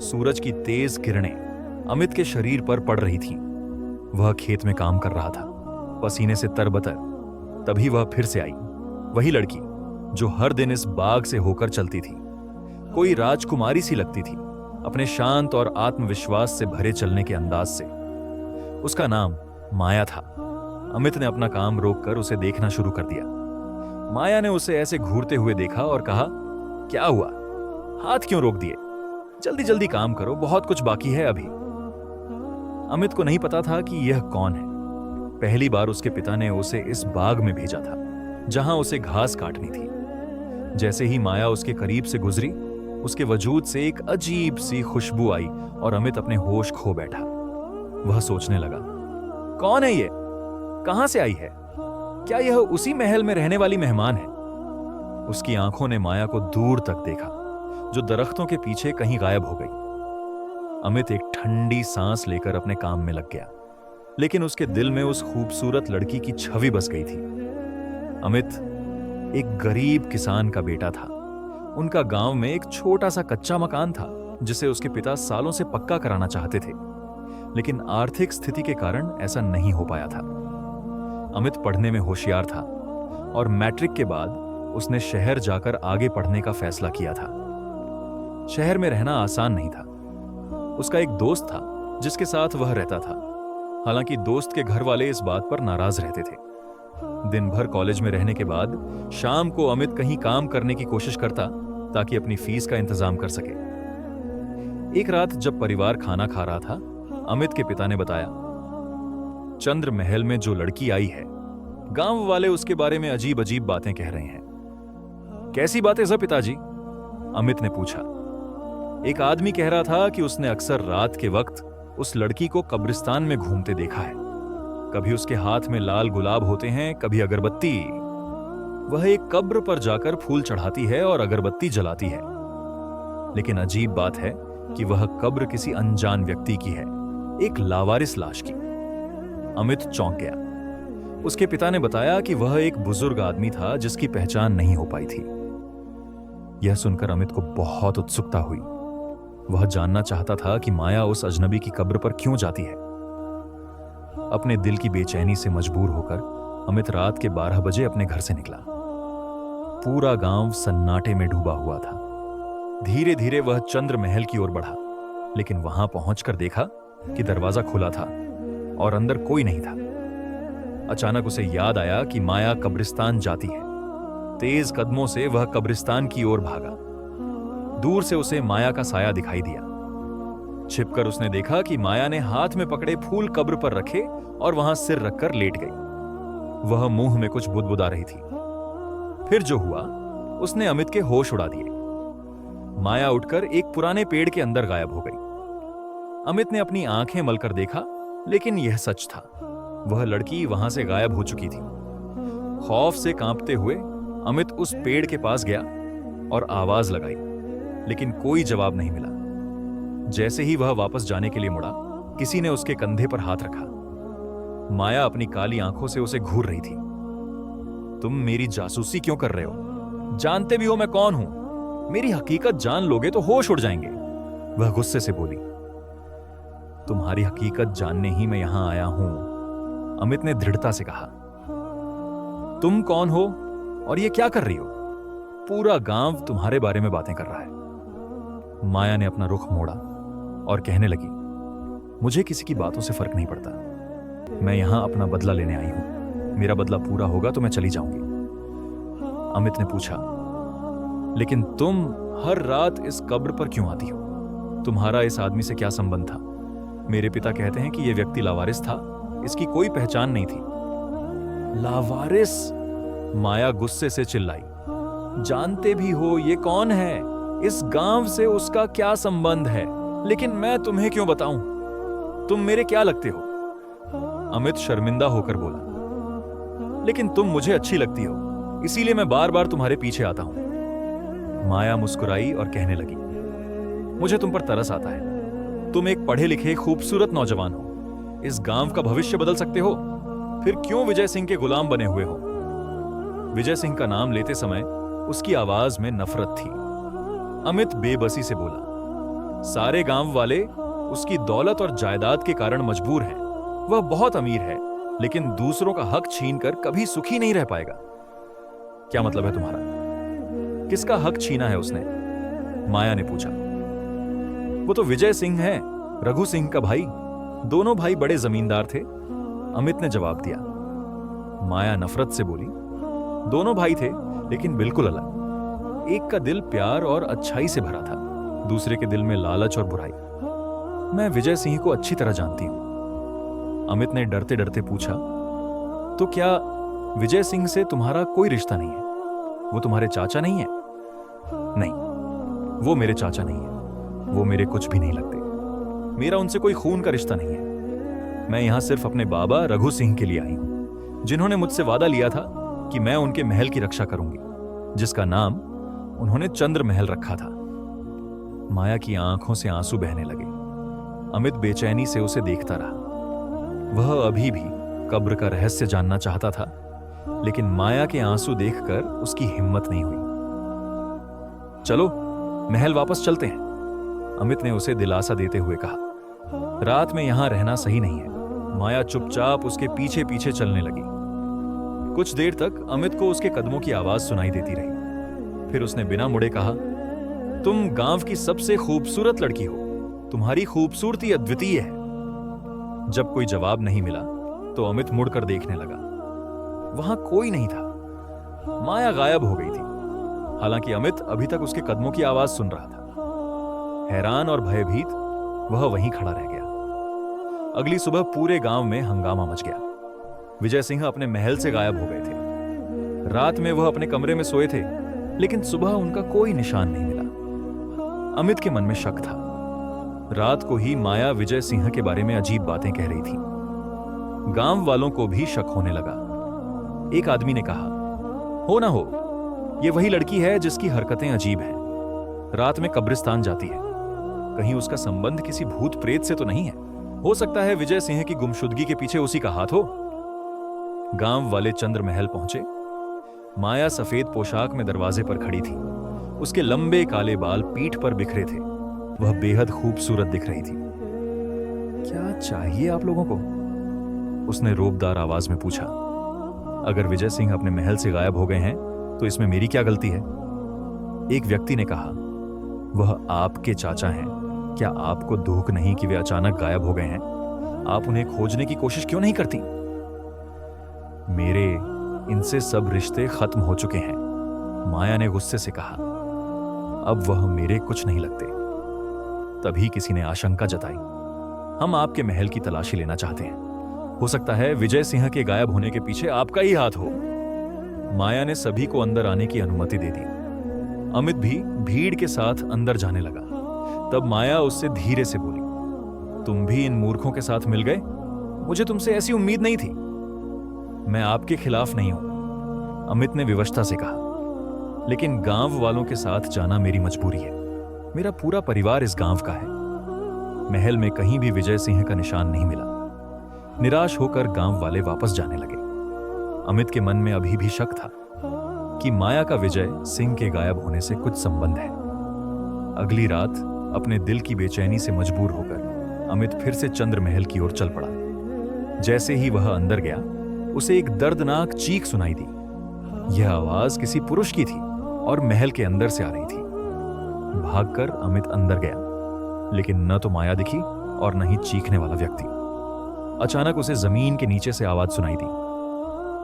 सूरज की तेज किरणें अमित के शरीर पर पड़ रही थीं। वह खेत में काम कर रहा था, पसीने से तरबतर। तभी वह फिर से आई, वही लड़की जो हर दिन इस बाग से होकर चलती थी। कोई राजकुमारी सी लगती थी, अपने शांत और आत्मविश्वास से भरे चलने के अंदाज से। उसका नाम माया था। अमित ने अपना काम रोककर उसे देखना शुरू कर दिया। माया ने उसे ऐसे घूरते हुए देखा और कहा, क्या हुआ, हाथ क्यों रोक दिए? जल्दी जल्दी काम करो, बहुत कुछ बाकी है अभी। अमित को नहीं पता था कि यह कौन है। पहली बार उसके पिता ने उसे इस बाग में भेजा था जहां उसे घास काटनी थी। जैसे ही माया उसके करीब से गुजरी, उसके वजूद से एक अजीब सी खुशबू आई और अमित अपने होश खो बैठा। वह सोचने लगा, कौन है ये, कहां से आई है? क्या यह उसी महल में रहने वाली मेहमान है? उसकी आंखों ने माया को दूर तक देखा, जो दरख्तों के पीछे कहीं गायब हो गई। अमित एक ठंडी सांस लेकर अपने काम में लग गया, लेकिन उसके दिल में उस खूबसूरत लड़की की छवि बस गई थी। अमित एक गरीब किसान का बेटा था। उनका गांव में एक छोटा सा कच्चा मकान था जिसे उसके पिता सालों से पक्का कराना चाहते थे, लेकिन आर्थिक स्थिति के कारण ऐसा नहीं हो पाया था। अमित पढ़ने में होशियार था और मैट्रिक के बाद उसने शहर जाकर आगे पढ़ने का फैसला किया था। शहर में रहना आसान नहीं था। उसका एक दोस्त था जिसके साथ वह रहता था। हालांकि दोस्त के घर वाले इस बात पर नाराज रहते थे। दिन भर कॉलेज में रहने के बाद शाम को अमित कहीं काम करने की कोशिश करता ताकि अपनी फीस का इंतजाम कर सके। एक रात जब परिवार खाना खा रहा था, अमित के पिता ने बताया, चंद्र महल में जो लड़की आई है, गांव वाले उसके बारे में अजीब अजीब बातें कह रहे हैं। कैसी बातें सर पिताजी? अमित ने पूछा। एक आदमी कह रहा था कि उसने अक्सर रात के वक्त उस लड़की को कब्रिस्तान में घूमते देखा है। कभी उसके हाथ में लाल गुलाब होते हैं, कभी अगरबत्ती। वह एक कब्र पर जाकर फूल चढ़ाती है और अगरबत्ती जलाती है। लेकिन अजीब बात है कि वह कब्र किसी अनजान व्यक्ति की है, एक लावारिस लाश की। अमित चौंक गया। उसके पिता ने बताया कि वह एक बुजुर्ग आदमी था जिसकी पहचान नहीं हो पाई थी। यह सुनकर अमित को बहुत उत्सुकता हुई। वह जानना चाहता था कि माया उस अजनबी की कब्र पर क्यों जाती है। अपने दिल की बेचैनी से मजबूर होकर अमित रात के 12 बजे अपने घर से निकला। पूरा गांव सन्नाटे में डूबा हुआ था। धीरे धीरे वह चंद्र महल की ओर बढ़ा, लेकिन वहां पहुंचकर देखा कि दरवाजा खुला था और अंदर कोई नहीं था। अचानक उसे याद आया कि माया कब्रिस्तान जाती है। तेज कदमों से वह कब्रिस्तान की ओर भागा। दूर से उसे माया का साया दिखाई दिया। छिपकर उसने देखा कि माया ने हाथ में पकड़े फूल कब्र पर रखे और वहां सिर रखकर लेट गई। वह मुंह में कुछ बुदबुदा रही थी। फिर जो हुआ, उसने अमित के होश उड़ा दिए। माया उठकर एक पुराने पेड़ के अंदर गायब हो गई। अमित ने अपनी आंखें मलकर देखा, लेकिन यह सच था। वह लड़की वहां से गायब हो चुकी थी। खौफ से कांपते हुए अमित उस पेड़ के पास गया और आवाज लगाई, लेकिन कोई जवाब नहीं मिला। जैसे ही वह वापस जाने के लिए मुड़ा, किसी ने उसके कंधे पर हाथ रखा। माया अपनी काली आंखों से उसे घूर रही थी। तुम मेरी जासूसी क्यों कर रहे हो? जानते भी हो मैं कौन हूं। मेरी हकीकत जान लोगे तो होश उड़ जाएंगे। वह गुस्से से बोली। तुम्हारी हकीकत जानने ही मैं यहां आया हूं, अमित ने दृढ़ता से कहा। तुम कौन हो और ये क्या कर रही हो? पूरा गांव तुम्हारे बारे में बातें कर रहा है। माया ने अपना रुख मोड़ा और कहने लगी, मुझे किसी की बातों से फर्क नहीं पड़ता। मैं यहां अपना बदला लेने आई हूं। मेरा बदला पूरा होगा तो मैं चली जाऊंगी। अमित ने पूछा, लेकिन तुम हर रात इस कब्र पर क्यों आती हो? तुम्हारा इस आदमी से क्या संबंध था? मेरे पिता कहते हैं कि यह व्यक्ति लावारिस था, इसकी कोई पहचान नहीं थी। लावारिस? माया गुस्से से चिल्लाई। जानते भी हो ये कौन है? इस गांव से उसका क्या संबंध है? लेकिन मैं तुम्हें क्यों बताऊं? तुम मेरे क्या लगते हो? अमित शर्मिंदा होकर बोला, लेकिन तुम मुझे अच्छी लगती हो, इसीलिए मैं बार बार तुम्हारे पीछे आता हूं। माया मुस्कुराई और कहने लगी, मुझे तुम पर तरस आता है। तुम एक पढ़े लिखे खूबसूरत नौजवान हो, इस गांव का भविष्य बदल सकते हो, फिर क्यों विजय सिंह के गुलाम बने हुए हो? विजय सिंह का नाम लेते समय उसकी आवाज में नफरत थी। अमित बेबसी से बोला, सारे गांव वाले उसकी दौलत और जायदाद के कारण मजबूर हैं। वह बहुत अमीर है, लेकिन दूसरों का हक छीनकर कभी सुखी नहीं रह पाएगा। क्या मतलब है तुम्हारा? किसका हक छीना है उसने? माया ने पूछा। वो तो विजय सिंह है, रघु सिंह का भाई। दोनों भाई बड़े जमींदार थे, अमित ने जवाब दिया। माया नफरत से बोली, दोनों भाई थे लेकिन बिल्कुल अलग। एक का दिल प्यार और अच्छाई से भरा था, दूसरे के दिल में लालच और बुराई। मैं विजय सिंह को अच्छी तरह जानती हूं। अमित ने डरते डरते पूछा, तो क्या विजय सिंह से तुम्हारा कोई रिश्ता नहीं है? वो तुम्हारे चाचा नहीं है? नहीं, वो मेरे चाचा नहीं है। वो मेरे कुछ भी नहीं लगते। मेरा उनसे कोई खून का रिश्ता नहीं है। मैं यहां सिर्फ अपने बाबा रघु सिंह के लिए आई हूं, जिन्होंने मुझसे वादा लिया था कि मैं उनके महल की रक्षा करूंगी, जिसका नाम उन्होंने चंद्र महल रखा था। माया की आंखों से आंसू बहने लगे। अमित बेचैनी से उसे देखता रहा। वह अभी भी कब्र का रहस्य जानना चाहता था, लेकिन माया के आंसू देखकर उसकी हिम्मत नहीं हुई। चलो महल वापस चलते हैं, अमित ने उसे दिलासा देते हुए कहा। रात में यहां रहना सही नहीं है। माया चुपचाप उसके पीछे पीछे चलने लगी। कुछ देर तक अमित को उसके कदमों की आवाज सुनाई देती रही। फिर उसने बिना मुड़े कहा, तुम गांव की सबसे खूबसूरत लड़की हो, तुम्हारी खूबसूरती अद्वितीय है। जब कोई जवाब नहीं मिला तो अमित मुड़कर देखने लगा। वहां कोई नहीं था। माया गायब हो गई थी। हालांकि अमित अभी तक उसके कदमों की आवाज सुन रहा था। हैरान और भयभीत वह वहीं खड़ा रह गया। अगली सुबह पूरे गांव में हंगामा मच गया। विजय सिंह अपने महल से गायब हो गए थे। रात में वह अपने कमरे में सोए थे, लेकिन सुबह उनका कोई निशान नहीं मिला। अमित के मन में शक था। रात को ही माया विजय सिंह के बारे में अजीब बातें कह रही थी। गांव वालों को भी शक होने लगा। एक आदमी ने कहा, हो ना हो, यह वही लड़की है जिसकी हरकतें अजीब हैं। रात में कब्रिस्तान जाती है। कहीं उसका संबंध किसी भूत प्रेत से तो नहीं है? हो सकता है विजय सिंह की गुमशुदगी के पीछे उसी का हाथ हो। गांव वाले चंद्र महल पहुंचे। माया सफेद पोशाक में दरवाजे पर खड़ी थी। उसके लंबे काले बाल पीठ पर बिखरे थे। वह बेहद खूबसूरत दिख रही थी। क्या चाहिए आप लोगों को? उसने रोबदार आवाज में पूछा। अगर विजय सिंह अपने महल से गायब हो गए हैं तो इसमें मेरी क्या गलती है? एक व्यक्ति ने कहा, वह आपके चाचा हैं। क्या आपको दुख नहीं कि वे अचानक गायब हो गए हैं? आप उन्हें खोजने की कोशिश क्यों नहीं करती? मेरे इनसे सब रिश्ते खत्म हो चुके हैं, माया ने गुस्से से कहा। अब वह मेरे कुछ नहीं लगते। तभी किसी ने आशंका जताई, हम आपके महल की तलाशी लेना चाहते हैं। हो सकता है विजय सिंह के गायब होने के पीछे आपका ही हाथ हो। माया ने सभी को अंदर आने की अनुमति दे दी। अमित भी भीड़ के साथ अंदर जाने लगा। तब माया उससे धीरे से बोली, तुम भी इन मूर्खों के साथ मिल गए? मुझे तुमसे ऐसी उम्मीद नहीं थी। मैं आपके खिलाफ नहीं हूं, अमित ने विवशता से कहा, लेकिन गांव वालों के साथ जाना मेरी मजबूरी है। मेरा पूरा परिवार इस गांव का है। महल में कहीं भी विजय सिंह का निशान नहीं मिला। निराश होकर गांव वाले वापस जाने लगे। अमित के मन में अभी भी शक था कि माया का विजय सिंह के गायब होने से कुछ संबंध है। अगली रात अपने दिल की बेचैनी से मजबूर होकर अमित फिर से चंद्र महल की ओर चल पड़ा। जैसे ही वह अंदर गया, उसे एक दर्दनाक चीख सुनाई दी। यह आवाज किसी पुरुष की थी और महल के अंदर से आ रही थी। भागकर अमित अंदर गया, लेकिन न तो माया दिखी और न ही चीखने वाला व्यक्ति। अचानक उसे जमीन के नीचे से आवाज सुनाई दी,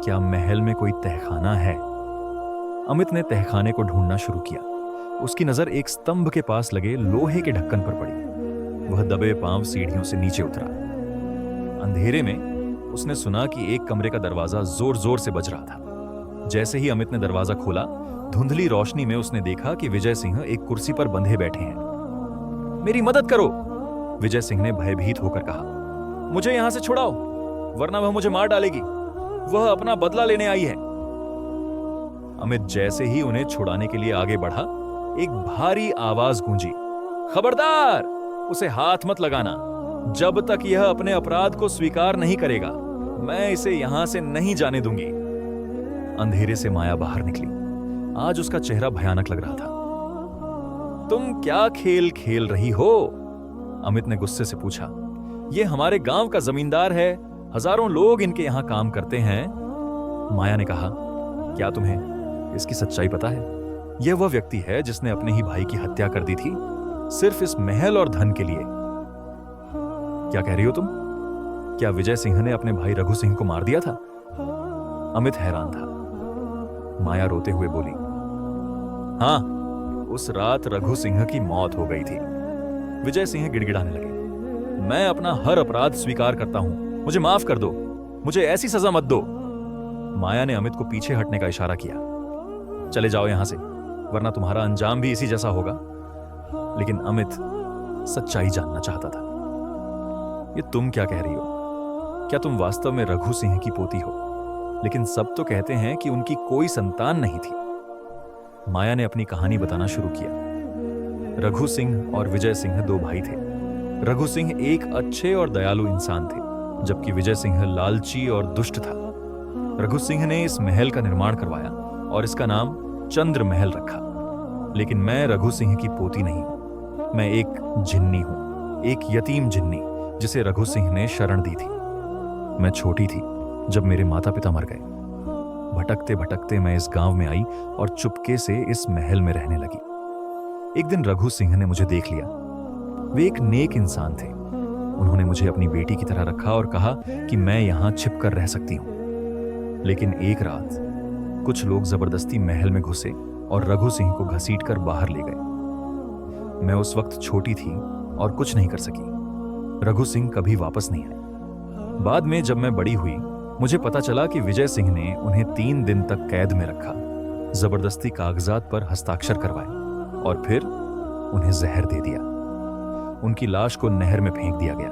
क्या महल में कोई तहखाना है? अमित ने तहखाने को ढूंढना शुरू किया। उसकी नजर एक स्तंभ के पास लगे लोहे के ढक्कन पर पड़ी। वह दबे पांव सीढ़ियों से नीचे उतरा। अंधेरे में उसने सुना कि एक कमरे का दरवाजा जोर जोर से बज रहा था। जैसे ही अमित ने दरवाजा खोला, धुंधली रोशनी में उसने देखा कि विजय सिंह एक कुर्सी पर बंधे बैठे हैं। मेरी मदद करो, विजय सिंह ने भयभीत होकर कहा। मुझे यहां से छुड़ाओ, वरना वह मुझे मार डालेगी। वह अपना बदला लेने आई है। अमित जैसे ही उन्हें छुड़ाने के लिए आगे बढ़ा, एक भारी आवाज गूंजी, खबरदार, उसे हाथ मत लगाना। जब तक यह अपने अपराध को स्वीकार नहीं करेगा, मैं इसे यहां से नहीं जाने दूंगी। अंधेरे से माया बाहर निकली। आज उसका चेहरा भयानक लग रहा था। तुम क्या खेल खेल रही हो? अमित ने गुस्से से पूछा। ये हमारे गांव का जमींदार है, हजारों लोग इनके यहां काम करते हैं। माया ने कहा, क्या तुम्हें इसकी सच्चाई पता है? यह वह व्यक्ति है जिसने अपने ही भाई की हत्या कर दी थी, सिर्फ इस महल और धन के लिए। क्या कह रही हो तुम? क्या विजय सिंह ने अपने भाई रघु सिंह को मार दिया था? अमित हैरान था। माया रोते हुए बोली, हां, उस रात रघु सिंह की मौत हो गई थी। विजय सिंह गिड़गिड़ाने लगे, मैं अपना हर अपराध स्वीकार करता हूं, मुझे माफ कर दो, मुझे ऐसी सजा मत दो। माया ने अमित को पीछे हटने का इशारा किया। चले जाओ यहां से, वरना तुम्हारा अंजाम भी इसी जैसा होगा। लेकिन अमित सच्चाई जानना चाहता था। ये तुम क्या कह रही हो? क्या तुम वास्तव में रघु सिंह की पोती हो? लेकिन सब तो कहते हैं कि उनकी कोई संतान नहीं थी। माया ने अपनी कहानी बताना शुरू किया। रघु सिंह और विजय सिंह दो भाई थे। रघु सिंह एक अच्छे और दयालु इंसान थे, जबकि विजय सिंह लालची और दुष्ट था। रघु सिंह ने इस महल का निर्माण करवाया और इसका नाम चंद्र महल रखा। लेकिन मैं रघु सिंह की पोती नहीं हूं। मैं एक जिन्नी हूं, एक यतीम जिन्नी जिसे रघु सिंह ने शरण दी थी। मैं छोटी थी जब मेरे माता पिता मर गए। भटकते भटकते मैं इस गांव में आई और चुपके से इस महल में रहने लगी। एक दिन रघु सिंह ने मुझे देख लिया। वे एक नेक इंसान थे। उन्होंने मुझे अपनी बेटी की तरह रखा और कहा कि मैं यहां छिपकर रह सकती हूं। लेकिन एक रात कुछ लोग जबरदस्ती महल में घुसे और रघु सिंह को घसीटकर बाहर ले गए। मैं उस वक्त छोटी थी और कुछ नहीं कर सकी। रघु सिंह कभी वापस नहीं आए। बाद में जब मैं बड़ी हुई, मुझे पता चला कि विजय सिंह ने उन्हें 3 दिन तक कैद में रखा, जबरदस्ती कागजात पर हस्ताक्षर करवाए और फिर उन्हें जहर दे दिया। उनकी लाश को नहर में फेंक दिया गया।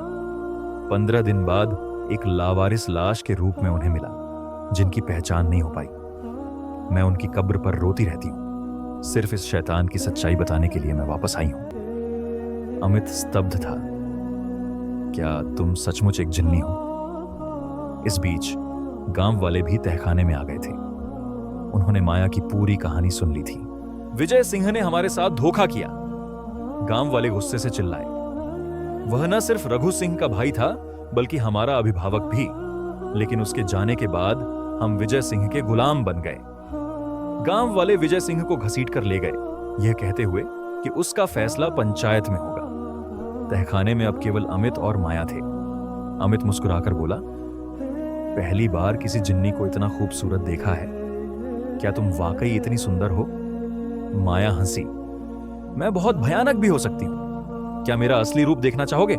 15 दिन बाद एक लावारिस लाश के रूप में उन्हें मिला, जिनकी पहचान नहीं हो पाई। मैं उनकी कब्र पर रोती रहती हूं। सिर्फ इस शैतान की सच्चाई बताने के लिए मैं वापस आई हूं। अमित स्तब्ध था। क्या तुम सचमुच एक जिन्नी हो? इस बीच गांव वाले भी तहखाने में आ गए थे। उन्होंने माया की पूरी कहानी सुन ली थी। विजय सिंह ने हमारे साथ धोखा किया, गांव वाले गुस्से से चिल्लाए। वह न सिर्फ रघु सिंह का भाई था, बल्कि हमारा अभिभावक भी। लेकिन उसके जाने के बाद हम विजय सिंह के गुलाम बन गए। गांव वाले विजय सिंह को घसीट कर ले गए, यह कहते हुए कि उसका फैसला पंचायत में होगा। तहखाने में अब केवल अमित और माया थे। अमित मुस्कुराकर बोला, पहली बार किसी जिन्नी को इतना खूबसूरत देखा है। क्या तुम वाकई इतनी सुंदर हो? माया हंसी। मैं बहुत भयानक भी हो सकती हूं। क्या मेरा असली रूप देखना चाहोगे?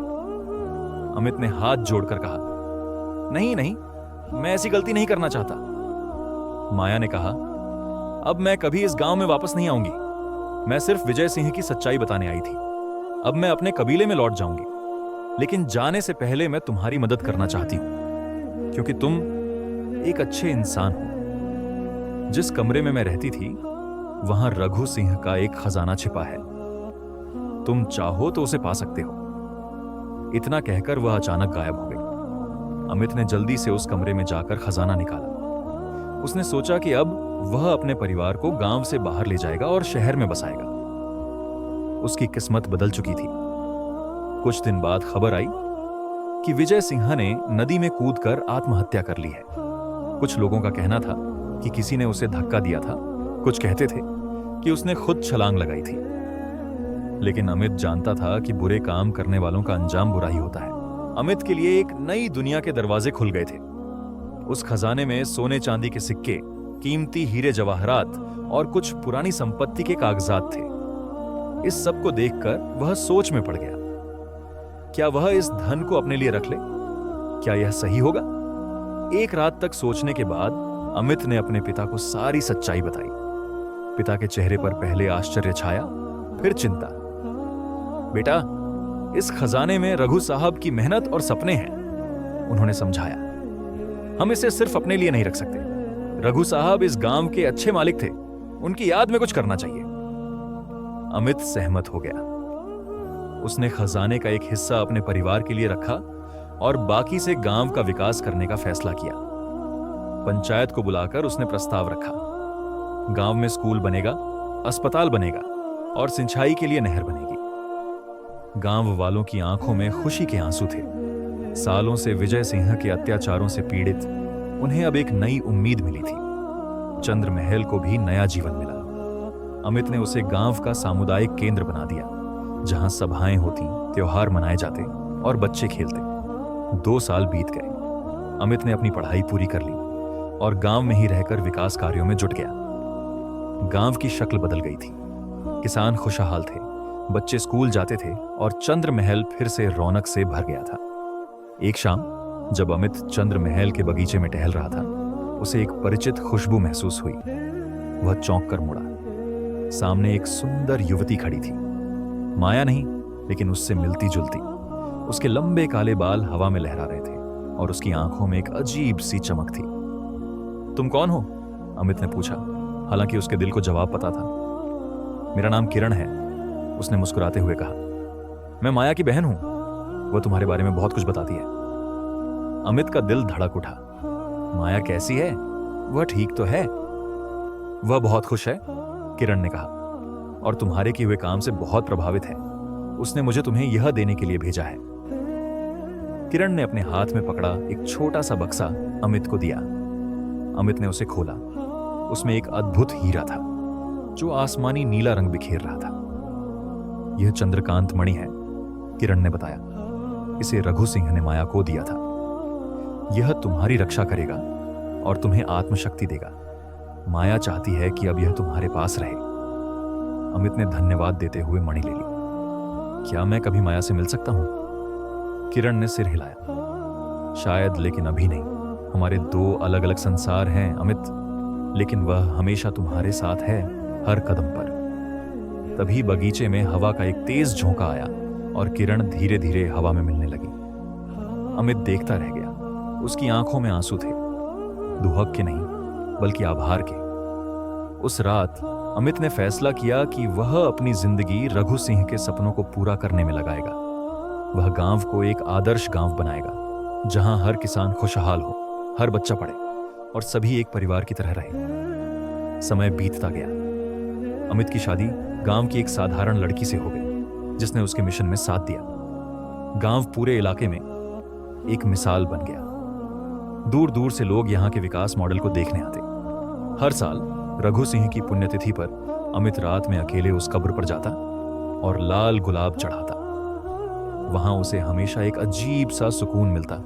अमित ने हाथ जोड़कर कहा, नहीं नहीं, मैं ऐसी गलती नहीं करना चाहता। माया ने कहा, अब मैं कभी इस गांव में वापस नहीं आऊंगी। मैं सिर्फ विजय सिंह की सच्चाई बताने आई थी। अब मैं अपने कबीले में लौट जाऊंगी। लेकिन जाने से पहले मैं तुम्हारी मदद करना चाहती हूं, क्योंकि तुम एक अच्छे इंसान हो। जिस कमरे में मैं रहती थी, वहां रघु सिंह का एक खजाना छिपा है। तुम चाहो तो उसे पा सकते हो। इतना कहकर वह अचानक गायब हो गई। अमित ने जल्दी से उस कमरे में जाकर खजाना निकाला। उसने सोचा कि अब वह अपने परिवार को गांव से बाहर ले जाएगा और शहर में बसाएगा। उसकी किस्मत बदल चुकी थी। कुछ दिन बाद खबर आई कि विजय सिंह ने नदी में कूदकर आत्महत्या कर ली है। कुछ लोगों का कहना था कि किसी ने उसे धक्का दिया था। कुछ कहते थे कि उसने खुद छलांग लगाई थी। लेकिन अमित जानता था कि बुरे काम करने वालों का अंजाम बुरा ही होता है। अमित के लिए एक नई दुनिया के दरवाजे खुल गए थे। उस खजाने में सोने चांदी के सिक्के, कीमती हीरे जवाहरात और कुछ पुरानी संपत्ति के कागजात थे। इस सब को देखकर वह सोच में पड़ गया। क्या वह इस धन को अपने लिए रख ले? क्या यह सही होगा? एक रात तक सोचने के बाद अमित ने अपने पिता को सारी सच्चाई बताई। पिता के चेहरे पर पहले आश्चर्य छाया, फिर चिंता। बेटा, इस खजाने में रघु साहब की मेहनत और सपने हैं, उन्होंने समझाया। हम इसे सिर्फ अपने लिए नहीं रख सकते। रघु साहब इस गांव के अच्छे मालिक थे, उनकी याद में कुछ करना चाहिए। अमित सहमत हो गया। उसने खजाने का एक हिस्सा अपने परिवार के लिए रखा और बाकी से गांव का विकास करने का फैसला किया। पंचायत को बुलाकर उसने प्रस्ताव रखा। गांव में स्कूल बनेगा, अस्पताल बनेगा, और सिंचाई के लिए नहर बनेगी। गांव वालों की आंखों में खुशी के आंसू थे। सालों से विजय सिंह के अत्याचारों से पीड़ित उन्हें अब एक नई उम्मीद मिली थी। चंद्र महल को भी नया जीवन मिला। अमित ने उसे गांव का सामुदायिक केंद्र बना दिया, जहां सभाएं होती, त्योहार मनाए जाते और बच्चे खेलते। 2 साल बीत गए। अमित ने अपनी पढ़ाई पूरी कर ली और गांव में ही रहकर विकास कार्यों में जुट गया। गांव की शक्ल बदल गई थी। किसान खुशहाल थे, बच्चे स्कूल जाते थे और चंद्र महल फिर से रौनक से भर गया था। एक शाम जब अमित चंद्र महल के बगीचे में टहल रहा था, उसे एक परिचित खुशबू महसूस हुई। वह चौंक कर मुड़ा। सामने एक सुंदर युवती खड़ी थी। माया नहीं, लेकिन उससे मिलती जुलती। उसके लंबे काले बाल हवा में लहरा रहे थे और उसकी आंखों में एक अजीब सी चमक थी। तुम कौन हो? अमित ने पूछा, हालांकि उसके दिल को जवाब पता था। मेरा नाम किरण है, उसने मुस्कुराते हुए कहा। मैं माया की बहन हूं, वह तुम्हारे बारे में बहुत कुछ बताती है। अमित का दिल धड़क उठा। माया कैसी है? वह ठीक तो है। वह बहुत खुश है, किरण ने कहा, और तुम्हारे किए हुए काम से बहुत प्रभावित है। उसने मुझे तुम्हें यह देने के लिए भेजा है। किरण ने अपने हाथ में पकड़ा एक छोटा सा बक्सा अमित को दिया। अमित ने उसे खोला। उसमें एक अद्भुत हीरा था जो आसमानी नीला रंग बिखेर रहा था। यह चंद्रकांत मणि है, किरण ने बताया। इसे रघु सिंह ने माया को दिया था। यह तुम्हारी रक्षा करेगा और तुम्हें आत्मशक्ति देगा। माया चाहती है कि अब यह तुम्हारे पास रहे। अमित ने धन्यवाद देते हुए मणि ले ली। क्या मैं कभी माया से मिल सकता हूं? किरण ने सिर हिलाया। शायद, लेकिन अभी नहीं। हमारे 2 अलग अलग संसार हैं अमित, लेकिन वह हमेशा तुम्हारे साथ है, हर कदम पर। तभी बगीचे में हवा का एक तेज झोंका आया और किरण धीरे धीरे हवा में मिलने लगी। अमित देखता रह गया। उसकी आंखों में आंसू थे, दुहक के नहीं, बल्कि आभार के। उस रात अमित ने फैसला किया कि वह अपनी जिंदगी रघु सिंह के सपनों को पूरा करने में लगाएगा। वह गांव को एक आदर्श गांव बनाएगा, जहां हर किसान खुशहाल हो, हर बच्चा पढ़े और सभी एक परिवार की तरह रहे। समय बीतता गया। अमित की शादी गांव की एक साधारण लड़की से हो गई, जिसने उसके मिशन में साथ दिया। गांव पूरे इलाके में एक मिसाल बन गया। दूर दूर से लोग यहां के विकास मॉडल को देखने आते। हर साल रघु सिंह की पुण्यतिथि पर अमित रात में अकेले उस कब्र पर जाता और लाल गुलाब चढ़ाता। वहां उसे हमेशा एक अजीब सा सुकून मिलता,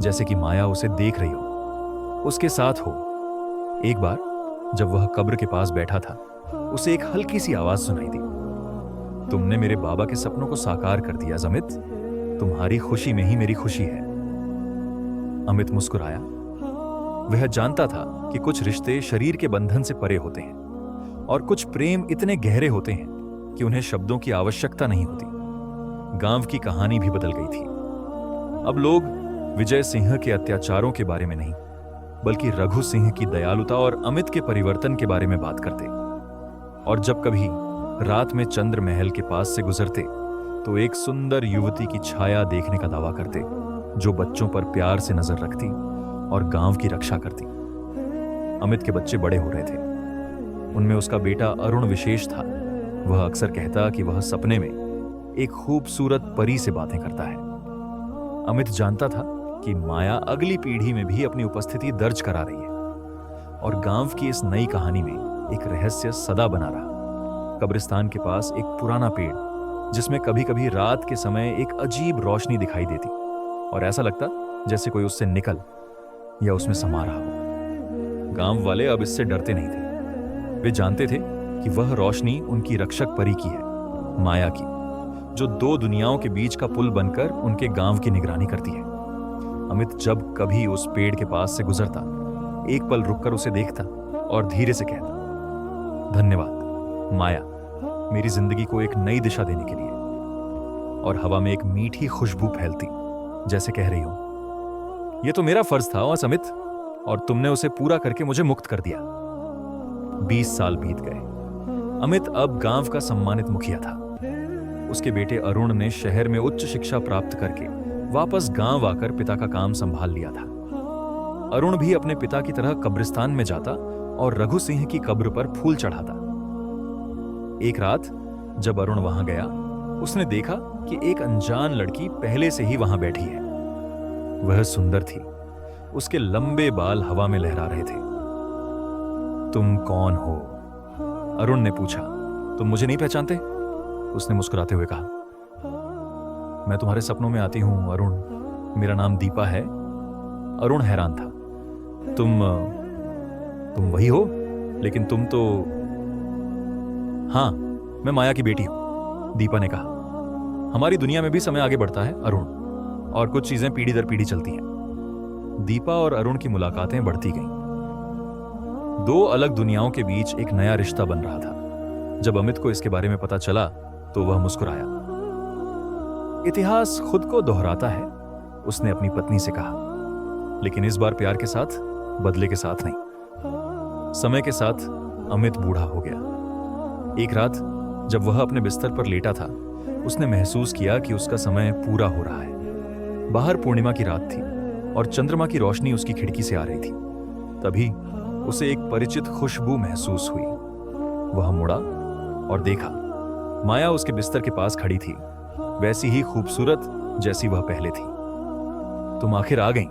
जैसे कि माया उसे देख रही हो, उसके साथ हो। एक बार जब वह कब्र के पास बैठा था, उसे एक हल्की सी आवाज सुनाई दी। तुमने मेरे बाबा के सपनों को साकार कर दिया अमित। तुम्हारी खुशी में ही मेरी खुशी है। अमित मुस्कुराया। वह जानता था कि कुछ रिश्ते शरीर के बंधन से परे होते हैं और कुछ प्रेम इतने गहरे होते हैं कि उन्हें शब्दों की आवश्यकता नहीं होती। गांव की कहानी भी बदल गई थी। अब लोग विजय सिंह के अत्याचारों के बारे में नहीं, बल्कि रघु सिंह की दयालुता और अमित के परिवर्तन के बारे में बात करते। और जब कभी रात में चंद्र महल के पास से गुजरते तो एक सुंदर युवती की छाया देखने का दावा करते, जो बच्चों पर प्यार से नजर रखती और गांव की रक्षा करती। अमित के बच्चे बड़े हो रहे थे। उनमें उसका बेटा अरुण विशेष था। वह अक्सर कहता कि वह सपने में एक खूबसूरत परी से बातें करता है। अमित जानता था कि माया अगली पीढ़ी में भी अपनी उपस्थिति दर्ज करा रही है और गांव की इस नई कहानी में एक रहस्य सदा बना रहा। कब्रिस्तान के पास एक पुराना पेड़, जिसमें कभी कभी रात के समय एक अजीब रोशनी दिखाई देती और ऐसा लगता जैसे कोई उससे निकल या उसमें समा रहा हो। गांव वाले अब इससे डरते नहीं थे। वे जानते थे कि वह रोशनी उनकी रक्षक परी की है, माया की, जो 2 दुनियाओं के बीच का पुल बनकर उनके गांव की निगरानी करती है। अमित जब कभी उस पेड़ के पास से गुजरता, एक पल रुककर उसे देखता और धीरे से कहता, धन्यवाद माया, मेरी जिंदगी को एक नई दिशा देने के लिए। और हवा में एक मीठी खुशबू फैलती, जैसे कह रही हो, यह तो मेरा फर्ज था अमित, और तुमने उसे पूरा करके मुझे मुक्त कर दिया। 20 साल बीत गए। अमित अब गांव का सम्मानित मुखिया था। उसके बेटे अरुण ने शहर में उच्च शिक्षा प्राप्त करके वापस गांव आकर पिता का काम संभाल लिया था। अरुण भी अपने पिता की तरह कब्रिस्तान में जाता और रघु सिंह की कब्र पर फूल चढ़ाता। एक रात जब अरुण वहां गया, उसने देखा कि एक अनजान लड़की पहले से ही वहां बैठी है। वह सुंदर थी, उसके लंबे बाल हवा में लहरा रहे थे। तुम कौन हो? अरुण ने पूछा। तुम मुझे नहीं पहचानते? उसने मुस्कुराते हुए कहा। मैं तुम्हारे सपनों में आती हूं अरुण, मेरा नाम दीपा है। अरुण हैरान था। तुम वही हो? लेकिन तुम तो... हाँ, मैं माया की बेटी हूं, दीपा ने कहा। हमारी दुनिया में भी समय आगे बढ़ता है अरुण, और कुछ चीजें पीढ़ी दर पीढ़ी चलती हैं। दीपा और अरुण की मुलाकातें बढ़ती गईं। दो अलग दुनियाओं के बीच एक नया रिश्ता बन रहा था। जब अमित को इसके बारे में पता चला तो वह मुस्कुराया। इतिहास खुद को दोहराता है, उसने अपनी पत्नी से कहा, लेकिन इस बार प्यार के साथ, बदले के साथ नहीं। समय के साथ अमित बूढ़ा हो गया। एक रात जब वह अपने बिस्तर पर लेटा था, उसने महसूस किया कि उसका समय पूरा हो रहा है। बाहर पूर्णिमा की रात थी और चंद्रमा की रोशनी उसकी खिड़की से आ रही थी। तभी उसे एक परिचित खुशबू महसूस हुई। वह मुड़ा और देखा, माया उसके बिस्तर के पास खड़ी थी, वैसी ही खूबसूरत जैसी वह पहले थी। तुम आखिर आ गई,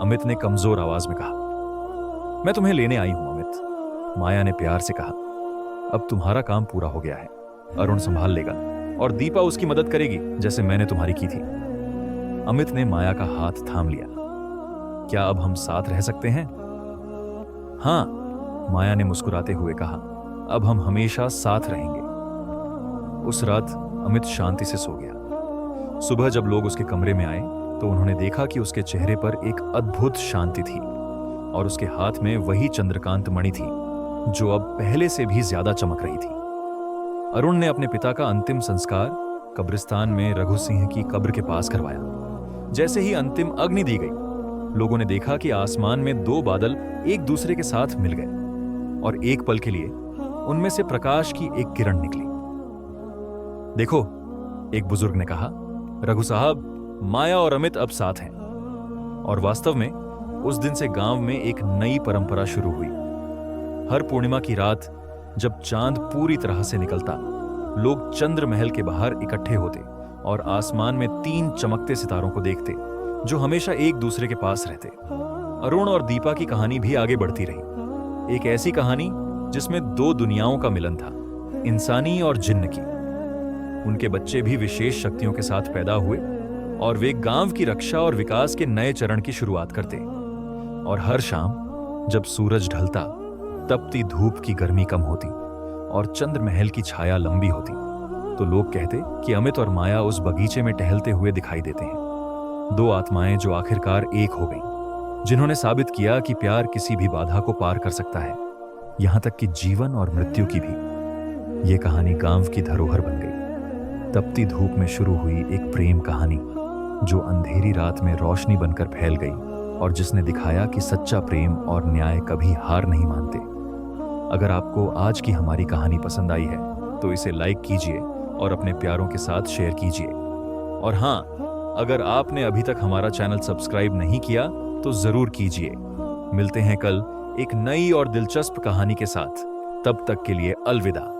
अमित ने कमजोर आवाज में कहा। मैं तुम्हें लेने आई हूं अमित, माया ने प्यार से कहा। अब तुम्हारा काम पूरा हो गया है, अरुण संभाल लेगा और दीपा उसकी मदद करेगी जैसे मैंने तुम्हारी की थी। अमित ने माया का हाथ थाम लिया। क्या अब हम साथ रह सकते हैं? हाँ, माया ने मुस्कुराते हुए कहा, अब हम हमेशा साथ रहेंगे। उस रात अमित शांति से सो गया। सुबह जब लोग उसके कमरे में आए तो उन्होंने देखा कि उसके चेहरे पर एक अद्भुत शांति थी और उसके हाथ में वही चंद्रकांत मणि थी जो अब पहले से भी ज्यादा चमक रही थी। अरुण ने अपने पिता का अंतिम संस्कार कब्रिस्तान में रघु सिंह की कब्र के पास करवाया। जैसे ही अंतिम अग्नि दी गई, लोगों ने देखा कि आसमान में दो बादल एक दूसरे के साथ मिल गए और एक पल के लिए उनमें से प्रकाश की एक किरण निकली। देखो, एक बुजुर्ग ने कहा, रघु साहब, माया और अमित अब साथ हैं। और वास्तव में उस दिन से गांव में एक नई परंपरा शुरू हुई। हर पूर्णिमा की रात जब चांद पूरी तरह से निकलता, लोग चंद्र महल के बाहर इकट्ठे होते और आसमान में 3 चमकते सितारों को देखते जो हमेशा एक दूसरे के पास रहते। अरुण और दीपा की कहानी भी आगे बढ़ती रही। एक ऐसी कहानी जिसमें 2 दुनियाओं का मिलन था, इंसानी और जिन्न की। उनके बच्चे भी विशेष शक्तियों के साथ पैदा हुए और वे गांव की रक्षा और विकास के नए चरण की शुरुआत करते। और हर शाम जब सूरज ढलता, तपती धूप की गर्मी कम होती और चंद्र महल की छाया लंबी होती, तो लोग कहते कि अमित और माया उस बगीचे में टहलते हुए दिखाई देते हैं। 2 आत्माएं जो आखिरकार एक हो गईं, जिन्होंने साबित किया कि प्यार किसी भी बाधा को पार कर सकता है, यहां तक कि जीवन और मृत्यु की भी। ये कहानी गांव की धरोहर बन गई। तपती धूप में शुरू हुई एक प्रेम कहानी जो अंधेरी रात में रोशनी बनकर फैल गई और जिसने दिखाया कि सच्चा प्रेम और न्याय कभी हार नहीं मानते। अगर आपको आज की हमारी कहानी पसंद आई है तो इसे लाइक कीजिए और अपने प्यारों के साथ शेयर कीजिए। और हाँ, अगर आपने अभी तक हमारा चैनल सब्सक्राइब नहीं किया तो जरूर कीजिए। मिलते हैं कल एक नई और दिलचस्प कहानी के साथ। तब तक के लिए अलविदा।